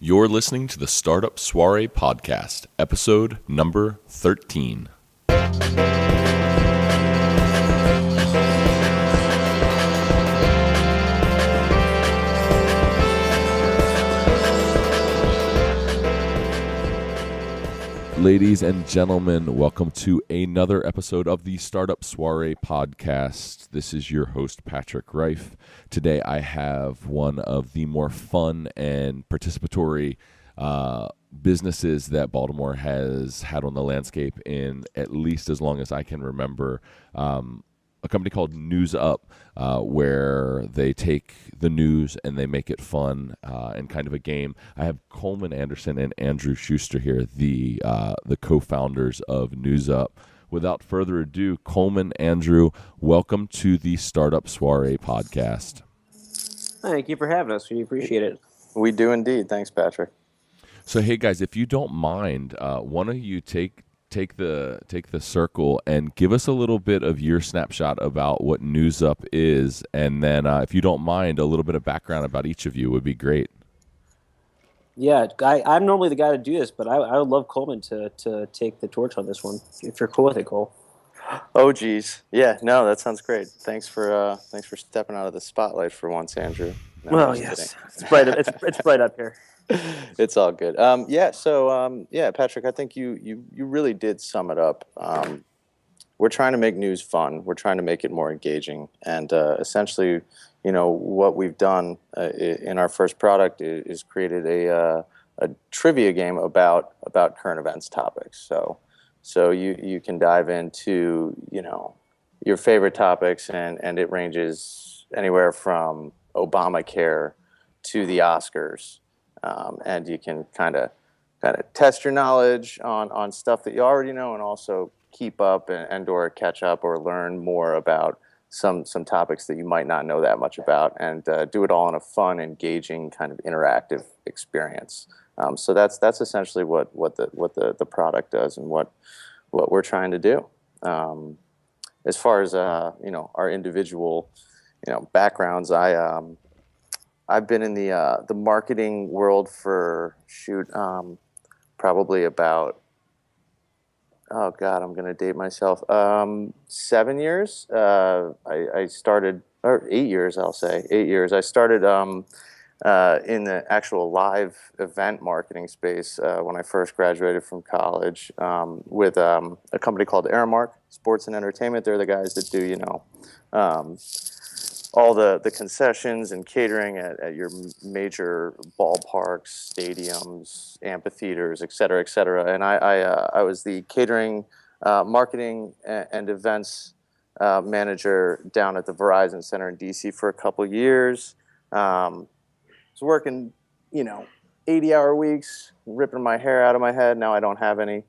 You're listening to the Startup Soirée podcast, episode number 13. Ladies and gentlemen, welcome to another episode of the Startup Soirée podcast. This is your host, Patrick Reif. Today I have one of the more fun and participatory businesses that Baltimore has had on the landscape in at least as long as I can remember. A company called NewsUp, where they take the news and they make it fun and kind of a game. I have Coleman Anderson and Andrew Schuster here, the co-founders of NewsUp. Without further ado, Coleman, Andrew, welcome to the Startup Soirée podcast. Thank you for having us. We appreciate it. We do indeed. Thanks, Patrick. So, hey guys, if you don't mind, one of you take the circle and give us a little bit of your snapshot about what NewsUp is, and then if you don't mind, a little bit of background about each of you would be great. Yeah, I'm normally the guy to do this, but I would love Coleman to take the torch on this one, if you're cool with it, Cole. Oh, geez. Yeah, no, that sounds great. Thanks for stepping out of the spotlight for once, Andrew. No, well, yes, it's bright. It's bright up here. It's all good. Patrick, I think you really did sum it up. We're trying to make news fun. We're trying to make it more engaging, and essentially, what we've done in our first product is created a trivia game about current events topics. So you can dive into your favorite topics, and it ranges anywhere from Obamacare to the Oscars. And you can kind of test your knowledge on stuff that you already know, and also keep up and or catch up or learn more about some topics that you might not know that much about, and do it all in a fun, engaging, kind of interactive experience. So that's essentially what the product does and what we're trying to do. As far as our individual backgrounds, I've been in the marketing world for probably about, oh God, I'm going to date myself, 7 years. I started, or 8 years, I'll say, 8 years. I started in the actual live event marketing space when I first graduated from college with a company called ARAMARK Sports and Entertainment. They're the guys that do, all the concessions and catering at your major ballparks, stadiums, amphitheaters, et cetera, et cetera. And I was the catering, marketing, and events manager down at the Verizon Center in DC for a couple years. I was working, 80-hour weeks, ripping my hair out of my head. Now I don't have any.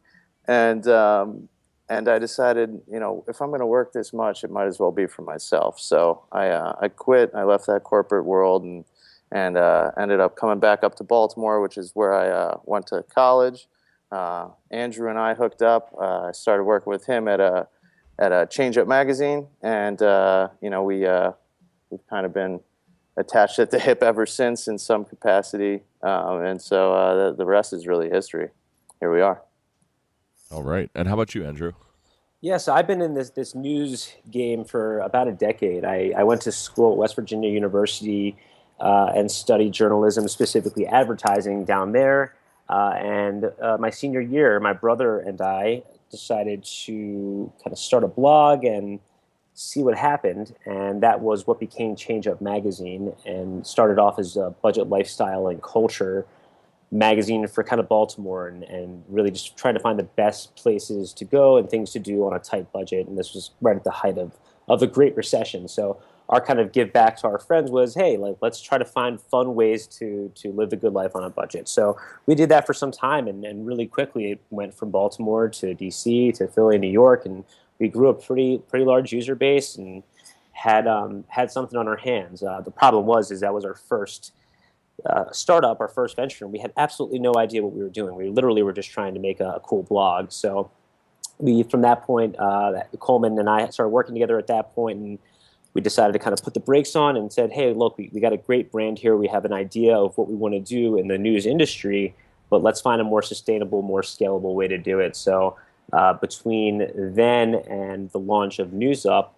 And I decided, if I'm going to work this much, it might as well be for myself. So I quit. I left that corporate world and ended up coming back up to Baltimore, which is where I went to college. Andrew and I hooked up. I started working with him at a ChangeUp Magazine, and we've kind of been attached at the hip ever since in some capacity. And so the rest is really history. Here we are. All right. And how about you, Andrew? Yes, I've been in this news game for about a decade. I went to school at West Virginia University and studied journalism, specifically advertising down there. And my senior year, my brother and I decided to kind of start a blog and see what happened. And that was what became ChangeUp Magazine, and started off as a budget, lifestyle, and culture magazine for kind of Baltimore, and really just trying to find the best places to go and things to do on a tight budget. And this was right at the height of the Great Recession. So our kind of give back to our friends was, hey, let's try to find fun ways to live the good life on a budget. So we did that for some time, and really quickly it went from Baltimore to DC to Philly, New York, and we grew a pretty large user base and had something on our hands. The problem was that was our first startup, our first venture, and we had absolutely no idea what we were doing. We literally were just trying to make a cool blog. So from that point, Coleman and I started working together at that point, and we decided to kind of put the brakes on and said, hey, look, we got a great brand here. We have an idea of what we want to do in the news industry, but let's find a more sustainable, more scalable way to do it. So between then and the launch of NewsUp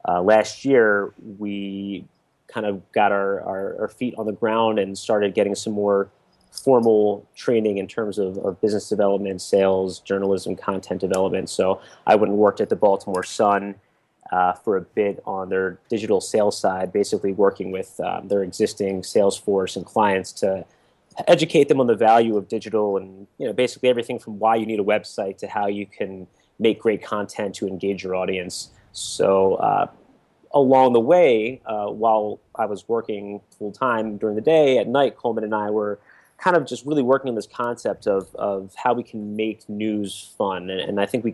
last year, we kind of got our feet on the ground and started getting some more formal training in terms of business development, sales, journalism, content development. So I went and worked at the Baltimore Sun for a bit on their digital sales side, basically working with their existing sales force and clients to educate them on the value of digital and basically everything from why you need a website to how you can make great content to engage your audience. So along the way, while I was working full time during the day, at night, Coleman and I were kind of just really working on this concept of how we can make news fun. And I think we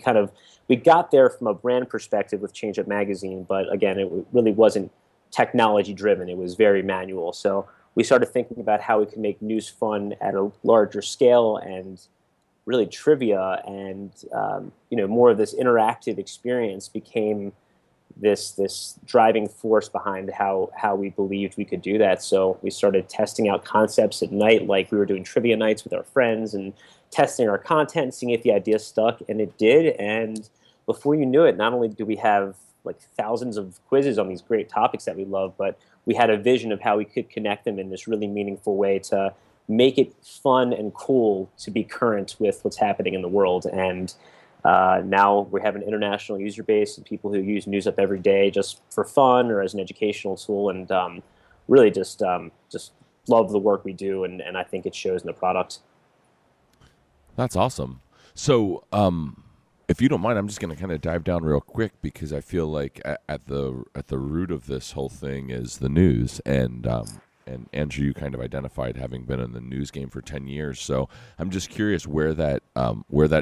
got there from a brand perspective with ChangeUp Magazine, but again, it really wasn't technology driven. It was very manual. So we started thinking about how we could make news fun at a larger scale and really trivia and more of this interactive experience became this driving force behind how we believed we could do that. So we started testing out concepts at night, like we were doing trivia nights with our friends and testing our content, seeing if the idea stuck, and it did. And before you knew it, not only do we have like thousands of quizzes on these great topics that we love, but we had a vision of how we could connect them in this really meaningful way to make it fun and cool to be current with what's happening in the world. And now we have an international user base and people who use NewsUp every day just for fun or as an educational tool, and really just love the work we do, and I think it shows in the product. That's awesome. So if you don't mind, I'm just going to kind of dive down real quick because I feel like at the root of this whole thing is the news, and Andrew, you kind of identified having been in the news game for 10 years. So I'm just curious where that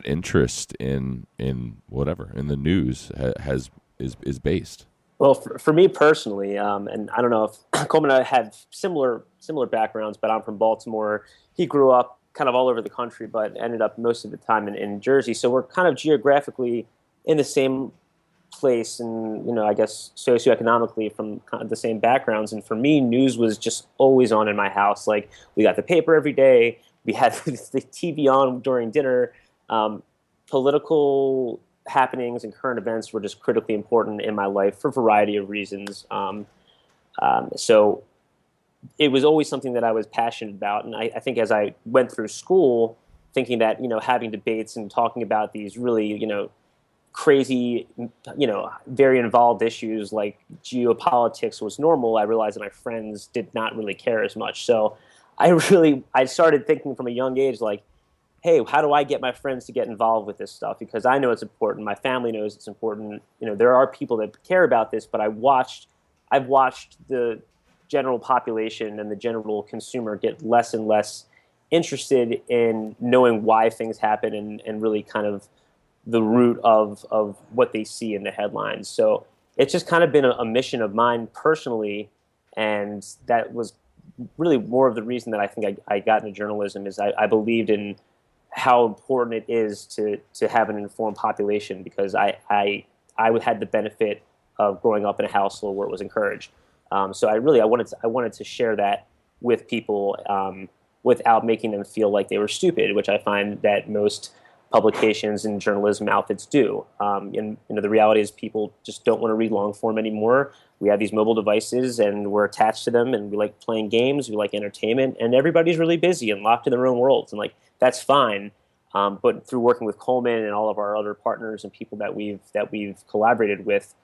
interest in the news is based. Well, for me personally, and I don't know if Coleman and I have similar backgrounds, but I'm from Baltimore. He grew up kind of all over the country, but ended up most of the time in Jersey. So we're kind of geographically in the same place, and I guess socioeconomically from kind of the same backgrounds. And for me, news was just always on in my house. Like, we got the paper every day, we had the TV on during dinner. Political happenings and current events were just critically important in my life for a variety of reasons. So it was always something that I was passionate about. And I think as I went through school, thinking that having debates and talking about these really crazy, very involved issues like geopolitics was normal, I realized that my friends did not really care as much. So I started thinking from a young age, like, hey, how do I get my friends to get involved with this stuff? Because I know it's important. My family knows it's important. There are people that care about this, but I've watched the general population and the general consumer get less and less interested in knowing why things happen and really kind of the root of what they see in the headlines. So it's just kind of been a mission of mine personally, and that was really more of the reason that I think I got into journalism is I believed in how important it is to have an informed population, because I had the benefit of growing up in a household where it was encouraged. So I wanted to share that with people without making them feel like they were stupid, which I find that most publications and journalism outfits do. And the reality is people just don't want to read long form anymore. We have these mobile devices and we're attached to them, and we like playing games, we like entertainment, and everybody's really busy and locked in their own worlds, and like that's fine. But through working with Coleman and all of our other partners and people that we've collaborated with,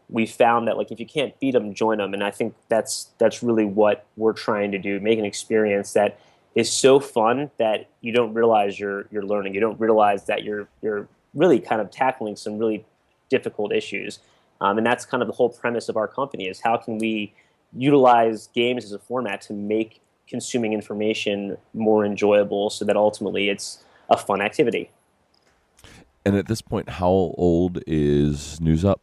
we found that like if you can't beat them, join them. And I think that's really what we're trying to do: make an experience that is so fun that you don't realize you're learning. You don't realize that you're really kind of tackling some really difficult issues. And that's kind of the whole premise of our company: is how can we utilize games as a format to make consuming information more enjoyable, so that ultimately it's a fun activity. And at this point, how old is NewsUp?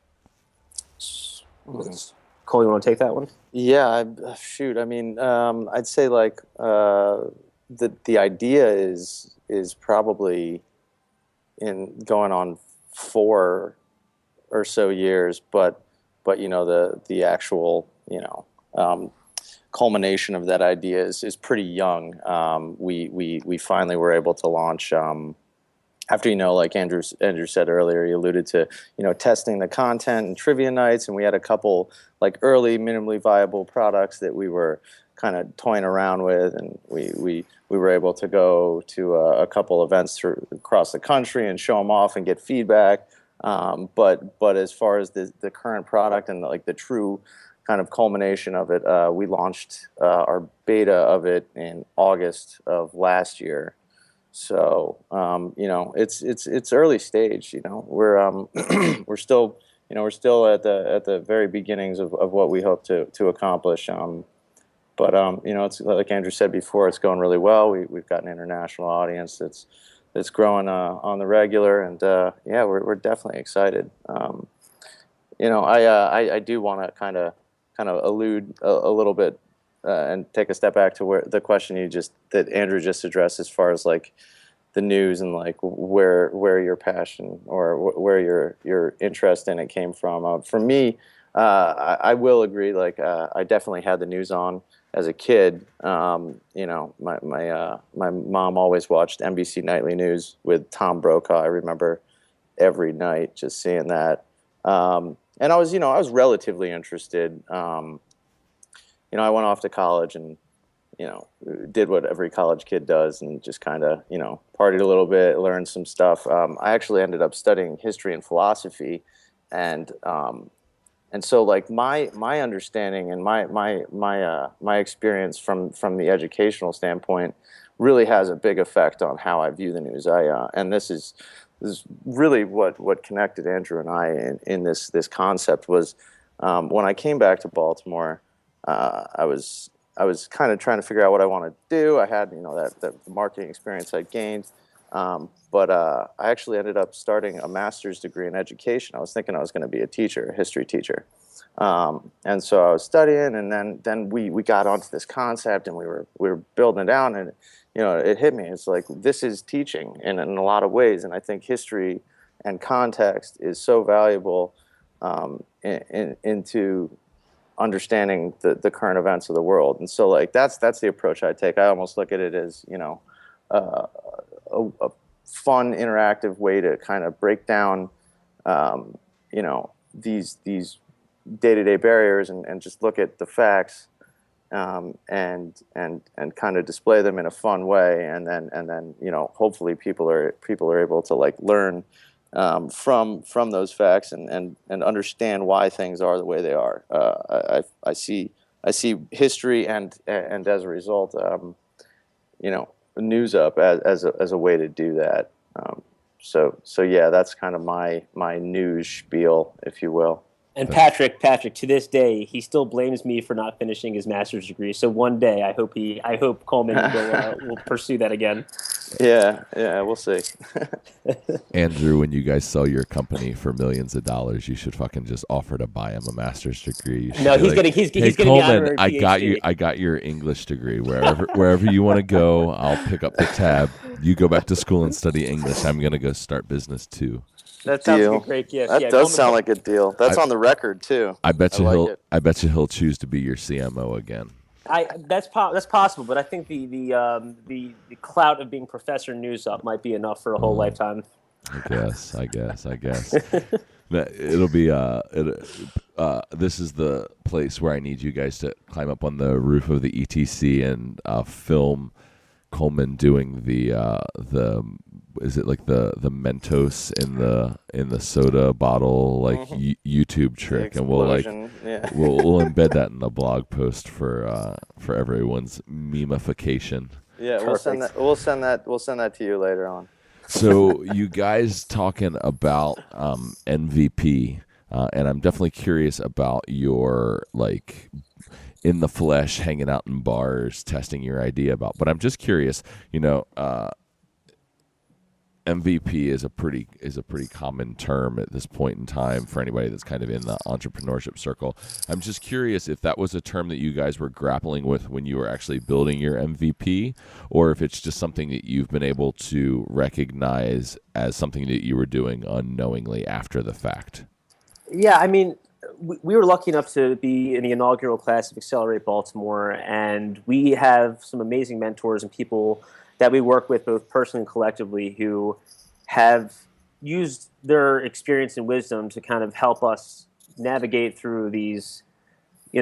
Cole, you want to take that one? Yeah, shoot. I mean, I'd say like the idea is probably in going on 4 or so years, but but the actual culmination of that idea is pretty young. We finally were able to launch after, like Andrew said earlier, he alluded to, testing the content and trivia nights, and we had a couple like early minimally viable products that we were kind of toying around with, and we were able to go to a couple events across the country and show them off and get feedback. But as far as the current product and like the true kind of culmination of it, we launched our beta of it in August of last year. So it's early stage. We're we're still at the very beginnings of what we hope to accomplish. But it's like Andrew said before, it's going really well. We've got an international audience that's growing on the regular, and we're definitely excited. I do want to kind of allude a little bit and take a step back to where the question that Andrew just addressed, as far as like the news and like where your passion or where your interest in it came from. For me, I will agree. Like I definitely had the news on as a kid. My mom always watched NBC Nightly News with Tom Brokaw. I remember every night just seeing that. And I was relatively interested. I went off to college and, did what every college kid does and just kind of, partied a little bit, learned some stuff. I actually ended up studying history and philosophy, and so like my understanding and my experience from the educational standpoint really has a big effect on how I view the news. And this is really what connected Andrew and I in this concept was when I came back to Baltimore. I was kind of trying to figure out what I wanted to do. I had that marketing experience I'd gained, but I actually ended up starting a master's degree in education. I was thinking I was going to be a history teacher, and so I was studying, and then we got onto this concept, and we were building it down, and it hit me. It's like, this is teaching in a lot of ways, and I think history and context is so valuable into understanding the current events of the world. And so like that's the approach I take. I almost look at it as a fun, interactive way to kind of break down these day-to-day barriers and just look at the facts and kind of display them in a fun way, and then hopefully people are able to like learn from those facts and understand why things are the way they are. I see history and as a result, NewsUp as a way to do that. So yeah, that's kind of my news spiel, if you will. And Patrick, to this day, he still blames me for not finishing his master's degree. So one day, I hope Coleman will pursue that again. Yeah, we'll see. Andrew, when you guys sell your company for millions of dollars, you should fucking just offer to buy him a master's degree. No, he's getting Coleman, the honorary PhD. I got your English degree. Wherever you want to go, I'll pick up the tab. You go back to school and study English. I'm gonna go start business too. That sounds like a great gift. That does sound like a deal. That's on the record too. I bet you he'll choose to be your CMO again. That's possible, but I think the clout of being Professor NewsUp might be enough for a whole lifetime. I guess. It'll be this is the place where I need you guys to climb up on the roof of the ETC and film Coleman doing the is it like the Mentos in the soda bottle, like YouTube trick, and we'll we'll embed that in the blog post for everyone's memification. Yeah, perfect. We'll send that to you later on. So you guys talking about MVP, and I'm definitely curious about your like in the flesh, hanging out in bars, testing your idea about. But I'm just curious, MVP is a pretty common term at this point in time for anybody that's kind of in the entrepreneurship circle. I'm just curious if that was a term that you guys were grappling with when you were actually building your MVP, or if it's just something that you've been able to recognize as something that you were doing unknowingly after the fact. Yeah, I mean, we were lucky enough to be in the inaugural class of Accelerate Baltimore, and we have some amazing mentors and people that we work with both personally and collectively who have used their experience and wisdom to kind of help us navigate through these,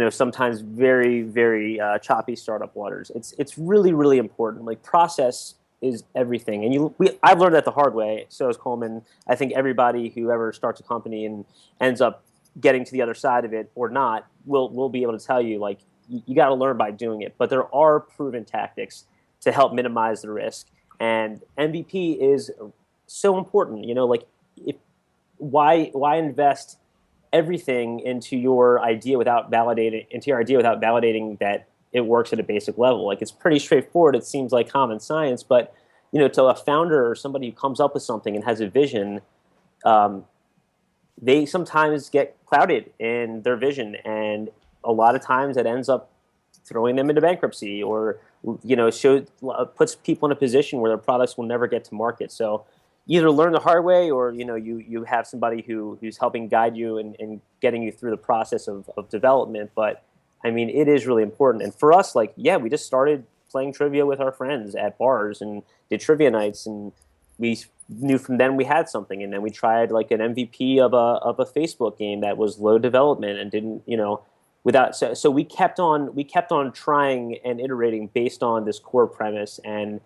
sometimes very, very choppy startup waters. It's really, really important. Like, process is everything, and I've learned that the hard way. So has Coleman. I think everybody who ever starts a company and ends up getting to the other side of it or not will be able to tell you, like, you got to learn by doing it. But there are proven tactics to help minimize the risk, and MVP is so important. Why invest everything into your idea without validating that it works at a basic level? Like, it's pretty straightforward. It seems like common science, but to a founder or somebody who comes up with something and has a vision, they sometimes get clouded in their vision, and a lot of times it ends up throwing them into bankruptcy, or puts people in a position where their products will never get to market. So either learn the hard way, or you have somebody who's helping guide you and getting you through the process of development. But I mean, it is really important. And for us, we just started playing trivia with our friends at bars and did trivia nights, and we knew from then we had something. And then we tried like an MVP of a Facebook game that was low development and didn't, so we kept on trying and iterating based on this core premise, and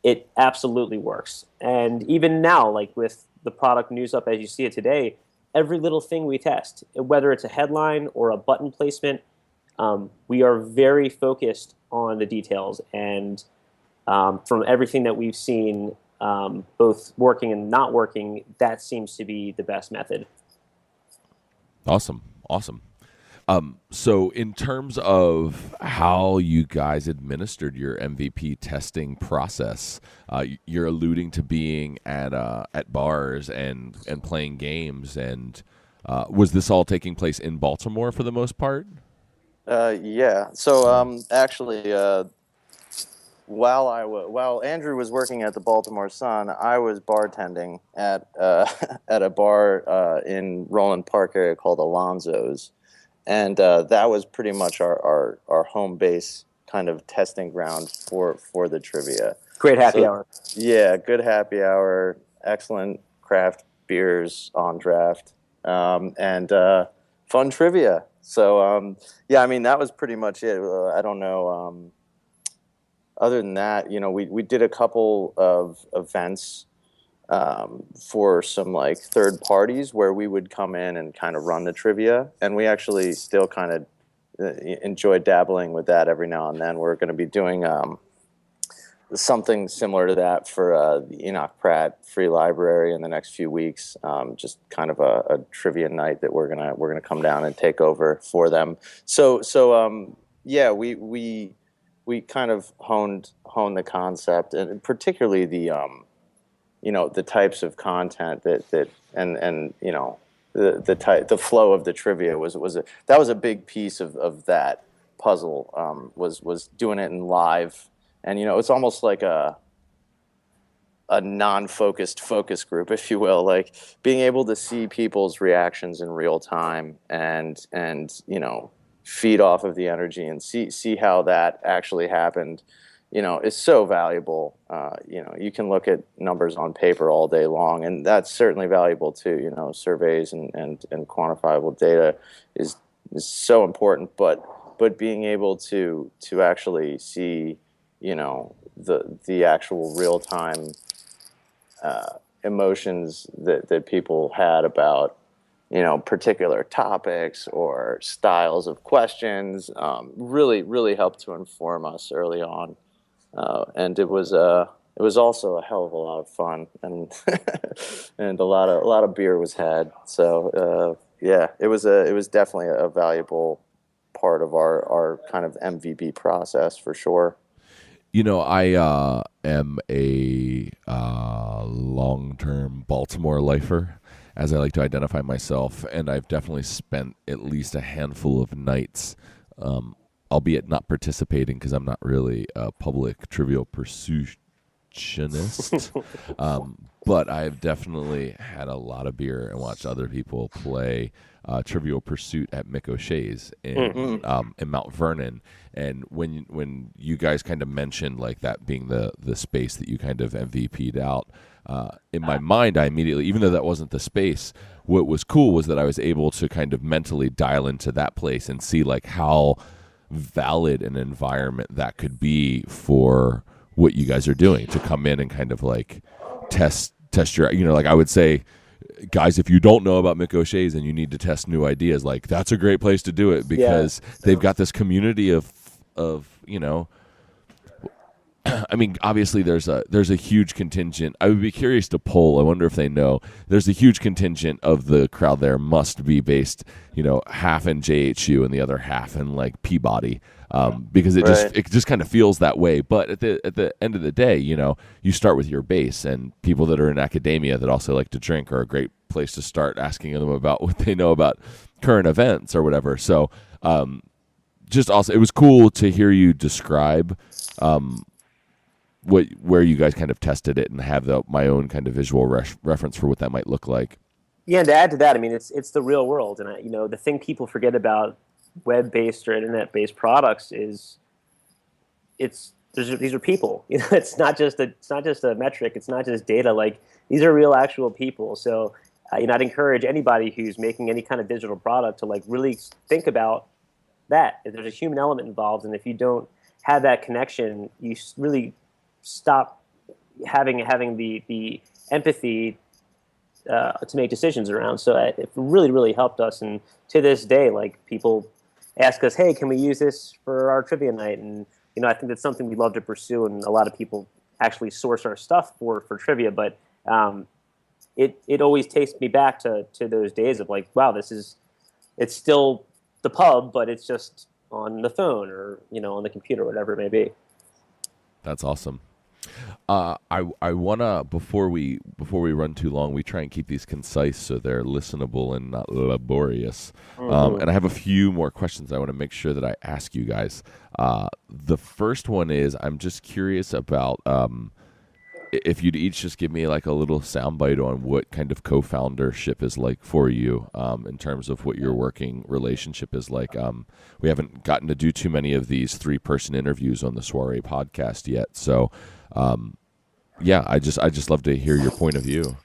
it absolutely works. And even now, like with the product NewsUp as you see it today, every little thing we test, whether it's a headline or a button placement, we are very focused on the details. And from everything that we've seen, both working and not working, that seems to be the best method. Awesome. So in terms of how you guys administered your MVP testing process, you're alluding to being at bars and playing games, and was this all taking place in Baltimore for the most part? Yeah. So actually, while Andrew was working at the Baltimore Sun, I was bartending at at a bar in Roland Park area called Alonzo's. And that was pretty much our home base kind of testing ground for the trivia. Great happy hour. Yeah, good happy hour, excellent craft beers on draft, and fun trivia. So, I mean, that was pretty much it. I don't know. Other than that, we did a couple of events for some like third parties where we would come in and kind of run the trivia, and we actually still kind of enjoy dabbling with that every now and then. We're going to be doing something similar to that for the Enoch Pratt Free Library in the next few weeks. Just kind of a trivia night that we're gonna come down and take over for them. So we kind of honed the concept, and particularly the the types of content that the flow of the trivia that was a big piece of that puzzle, was doing it in live. And it's almost like a non-focused focus group, if you will, like being able to see people's reactions in real time and feed off of the energy and see how that actually happened, is so valuable. You can look at numbers on paper all day long, and that's certainly valuable too. Surveys and quantifiable data is so important, but being able to actually see, the actual real time emotions that people had about particular topics or styles of questions, really helped to inform us early on. And it was also a hell of a lot of fun, and and a lot of beer was had. So it was definitely a valuable part of our kind of MVP process for sure. I am a long-term Baltimore lifer, as I like to identify myself, and I've definitely spent at least a handful of nights, albeit not participating because I'm not really a public trivial pursuit perfectionist, but I've definitely had a lot of beer and watched other people play Trivial Pursuit at Mick O'Shea's in Mount Vernon. And when you guys kind of mentioned like that being the space that you kind of MVP'd out, in my mind, I immediately, even though that wasn't the space, what was cool was that I was able to kind of mentally dial into that place and see like how valid an environment that could be for what you guys are doing, to come in and kind of like test your, like I would say, guys, if you don't know about Mick O'Shea's and you need to test new ideas, like that's a great place to do it, because they've got this community of I mean, obviously there's a huge contingent. I would be curious to poll. I wonder if they know. There's a huge contingent of the crowd there must be based, half in JHU and the other half in like Peabody, because it just kind of feels that way. But at the end of the day, you start with your base, and people that are in academia that also like to drink are a great place to start asking them about what they know about current events or whatever. So, just also, it was cool to hear you describe where you guys kind of tested it and have my own kind of visual reference for what that might look like. Yeah, and to add to that, I mean, it's the real world, and the thing people forget about web-based or internet-based products is these are people. It's not just a metric. It's not just data. Like, these are real, actual people. So, I'd encourage anybody who's making any kind of digital product to like really think about that. If there's a human element involved, and if you don't have that connection, you really stop having the empathy to make decisions around. So it really, really helped us. And to this day, like, people ask us, hey, can we use this for our trivia night? And, I think that's something we love to pursue. And a lot of people actually source our stuff for trivia. But it always takes me back to those days of like, wow, it's still the pub, but it's just on the phone or, on the computer, whatever it may be. That's awesome. I wanna, before we run too long, we try and keep these concise so they're listenable and not laborious. And I have a few more questions I want to make sure that I ask you guys. The first one is, I'm just curious about if you'd each just give me like a little soundbite on what kind of co-foundership is like for you, in terms of what your working relationship is like. We haven't gotten to do too many of these 3-person interviews on the Soirée podcast yet, so I just love to hear your point of view.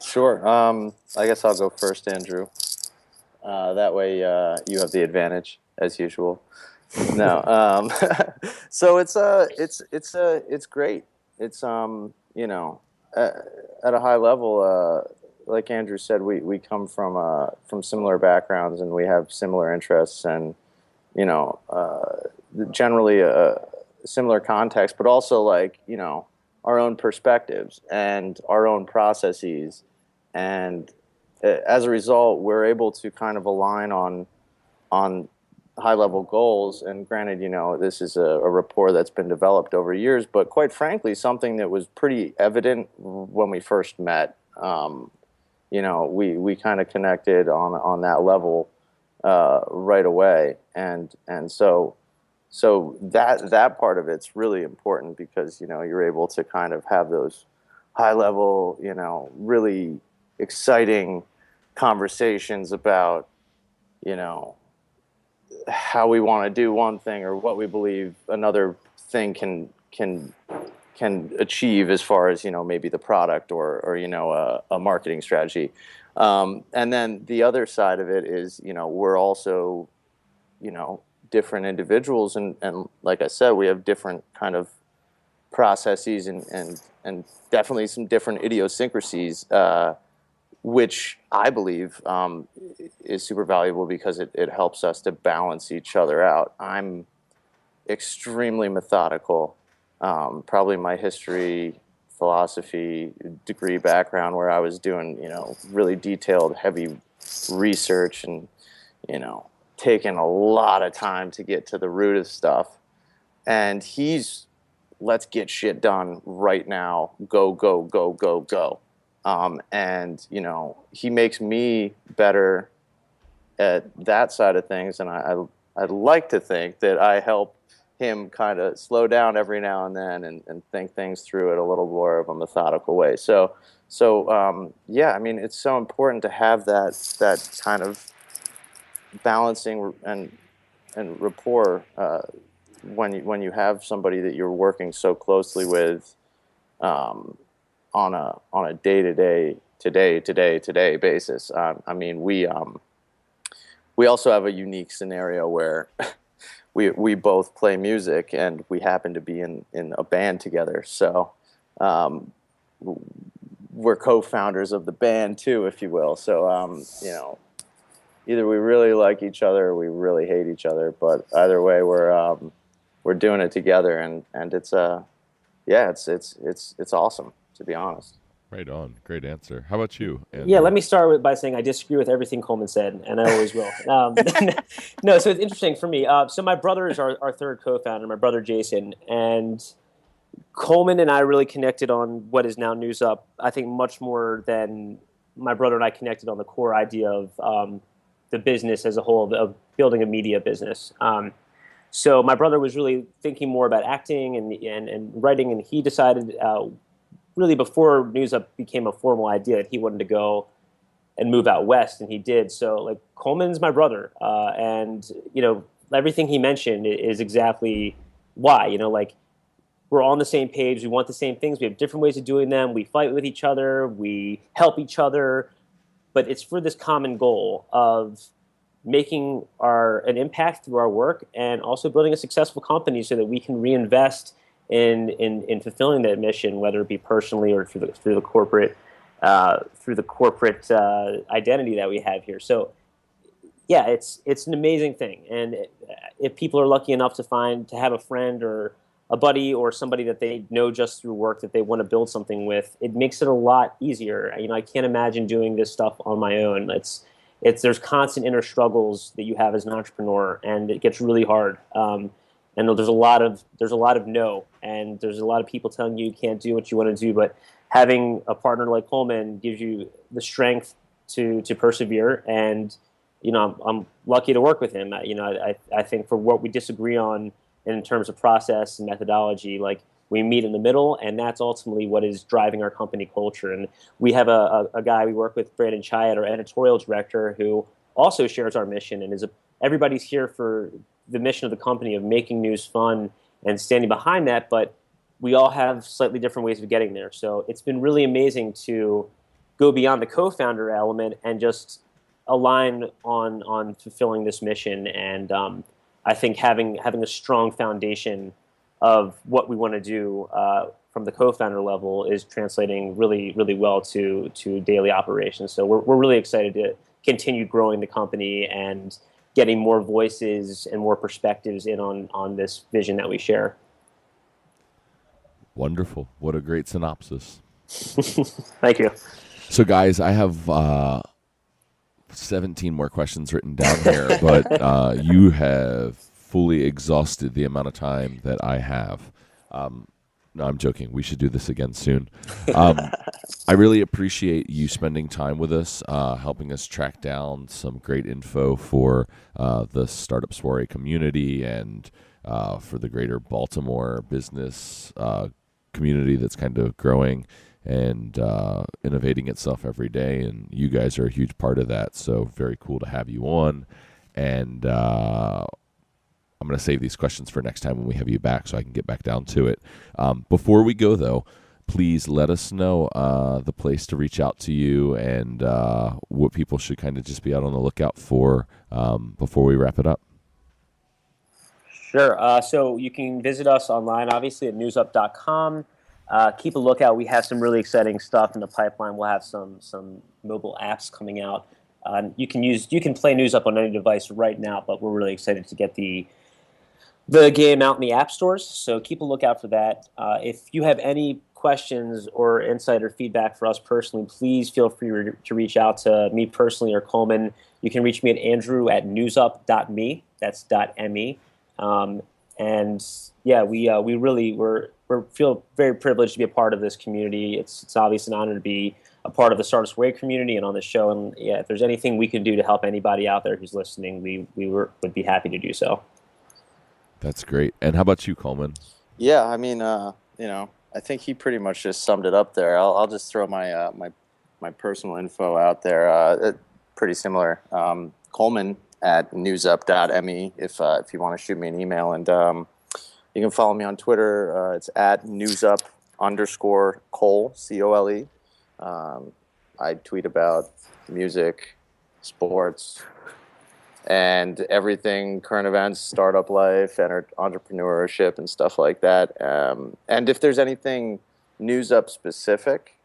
Sure. I guess I'll go first, Andrew. That way you have the advantage as usual. No. So it's great. It's at a high level, like Andrew said, we come from similar backgrounds, and we have similar interests, and generally a similar context, but also like our own perspectives and our own processes, and as a result, we're able to kind of align on high-level goals. And granted, this is a rapport that's been developed over years, but quite frankly, something that was pretty evident when we first met. We kind of connected on that level right away, and so that part of it's really important, because you're able to kind of have those high-level, really exciting conversations about how we want to do one thing, or what we believe another thing can achieve, as far as maybe the product or a marketing strategy. And then the other side of it is we're also different individuals, and like I said, we have different kind of processes and definitely some different idiosyncrasies, which I believe is super valuable, because it helps us to balance each other out. I'm extremely methodical. Probably my history, philosophy degree background, where I was doing, really detailed, heavy research, and, taking a lot of time to get to the root of stuff. And he's, let's get shit done right now. Go, go, go, go, go. And he makes me better at that side of things, and I'd like to think that I help him kind of slow down every now and then and think things through in a little more of a methodical way. So yeah, I mean, it's so important to have that kind of balancing and rapport when you have somebody that you're working so closely with on a day-to-day today basis. I mean, we also have a unique scenario where we both play music and we happen to be in a band together. So we're co-founders of the band too, if you will. So you know, either we really like each other or we really hate each other, but either way we're doing it together, and it's yeah, it's awesome, to be honest. Right on. Great answer. How about you, Andrew? Yeah, let me start by saying I disagree with everything Coleman said, and I always will. No, so it's interesting for me. So my brother is our third co-founder, my brother Jason, and Coleman and I really connected on what is now NewsUp, I think much more than my brother and I connected on the core idea of the business as a whole, of building a media business. So my brother was really thinking more about acting and writing, and he decided really before NewsUp became a formal idea that he wanted to go and move out west, and he did. So like Coleman's my brother, and you know, everything he mentioned is exactly why. You know, like we're on the same page. We want the same things. We have different ways of doing them. We fight with each other. We help each other, but it's for this common goal of making an impact through our work, and also building a successful company so that we can reinvest in fulfilling that mission, whether it be personally or through the corporate identity that we have here. So yeah, it's an amazing thing, and if people are lucky enough to have a friend or a buddy or somebody that they know just through work that they want to build something with, it makes it a lot easier. You know, I can't imagine doing this stuff on my own. There's constant inner struggles that you have as an entrepreneur, and it gets really hard. And there's a lot of no, and there's a lot of people telling you can't do what you want to do. But having a partner like Coleman gives you the strength to persevere. And you know, I'm lucky to work with him. You know, I think for what we disagree on in terms of process and methodology, like we meet in the middle, and that's ultimately what is driving our company culture. And we have a guy we work with, Brandon Chiat, our editorial director, who also shares our mission and everybody's here for the mission of the company of making news fun and standing behind that, but we all have slightly different ways of getting there. So it's been really amazing to go beyond the co-founder element and just align on fulfilling this mission. And I think having a strong foundation of what we want to do from the co-founder level is translating really, really well to daily operations. So we're really excited to continue growing the company and getting more voices and more perspectives in on this vision that we share. Wonderful. What a great synopsis. Thank you. So guys, I have 17 more questions written down here, but you have fully exhausted the amount of time that I have. No, I'm joking. We should do this again soon. I really appreciate you spending time with us, helping us track down some great info for the Startup Soirée community and for the greater Baltimore business community that's kind of growing and innovating itself every day. And you guys are a huge part of that. So very cool to have you on. And I'm going to save these questions for next time when we have you back so I can get back down to it. Before we go, though, please let us know the place to reach out to you and what people should kind of just be out on the lookout for before we wrap it up. Sure. So you can visit us online, obviously, at newsup.com. Keep a lookout. We have some really exciting stuff in the pipeline. We'll have some mobile apps coming out. You can play NewsUp on any device right now, but we're really excited to get the game out in the app stores. So keep a lookout for that. If you have any questions or insight or feedback for us personally, please feel free to reach out to me personally or Coleman. You can reach me at andrew@newsup.me. That's .me. And yeah, we feel very privileged to be a part of this community. It's obviously an honor to be a part of the Startup Soirée community and on the show. And yeah, if there's anything we can do to help anybody out there who's listening, we would be happy to do so. That's great. And how about you, Coleman? Yeah, I mean, I think he pretty much just summed it up there. I'll just throw my my personal info out there. Pretty similar. Coleman at newsup.me if you want to shoot me an email, and you can follow me on Twitter. It's at newsup_Cole, COLE. I tweet about music, sports, and everything, current events, startup life, entrepreneurship, and stuff like that. And if there's anything NewsUp specific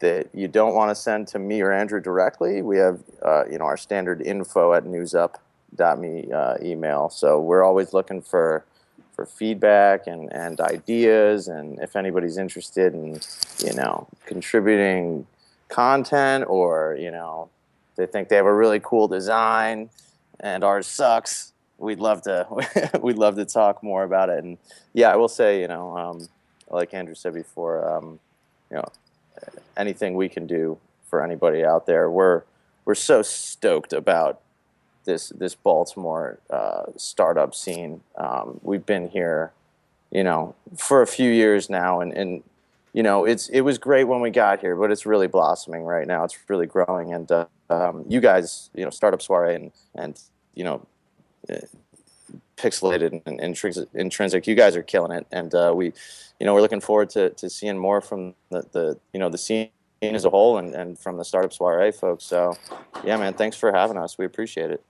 that you don't want to send to me or Andrew directly, we have our standard info@newsup.me email. So we're always looking for feedback and ideas, and if anybody's interested in contributing content, or they think they have a really cool design and ours sucks, we'd love to talk more about it. And yeah, I will say, like Andrew said before, anything we can do for anybody out there, we're so stoked about this Baltimore startup scene. We've been here, for a few years now, and it was great when we got here, but it's really blossoming right now. It's really growing, and you guys, Startup Soirée and Pixelated and Intrinsic, you guys are killing it, and we're looking forward to seeing more from the scene as a whole, and from the Startup Soirée folks. So yeah, man, thanks for having us. We appreciate it.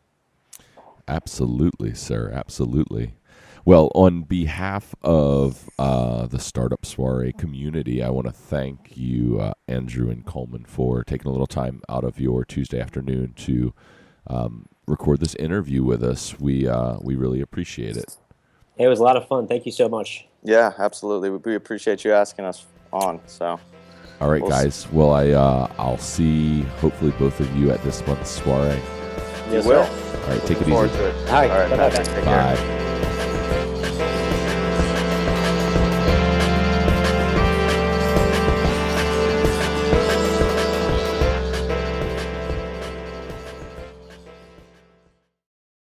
Absolutely, sir. Absolutely. Well, on behalf of the Startup Soirée community, I want to thank you, Andrew and Coleman, for taking a little time out of your Tuesday afternoon to record this interview with us. We really appreciate it. It was a lot of fun. Thank you so much. Yeah, absolutely. We appreciate you asking us on. So, all right, guys. Well, I'll see hopefully both of you at this month's soiree. Yes, will. sir. All right, take it easy. Look forward to it. All right, All right, bye-bye. Patrick, take care. Bye.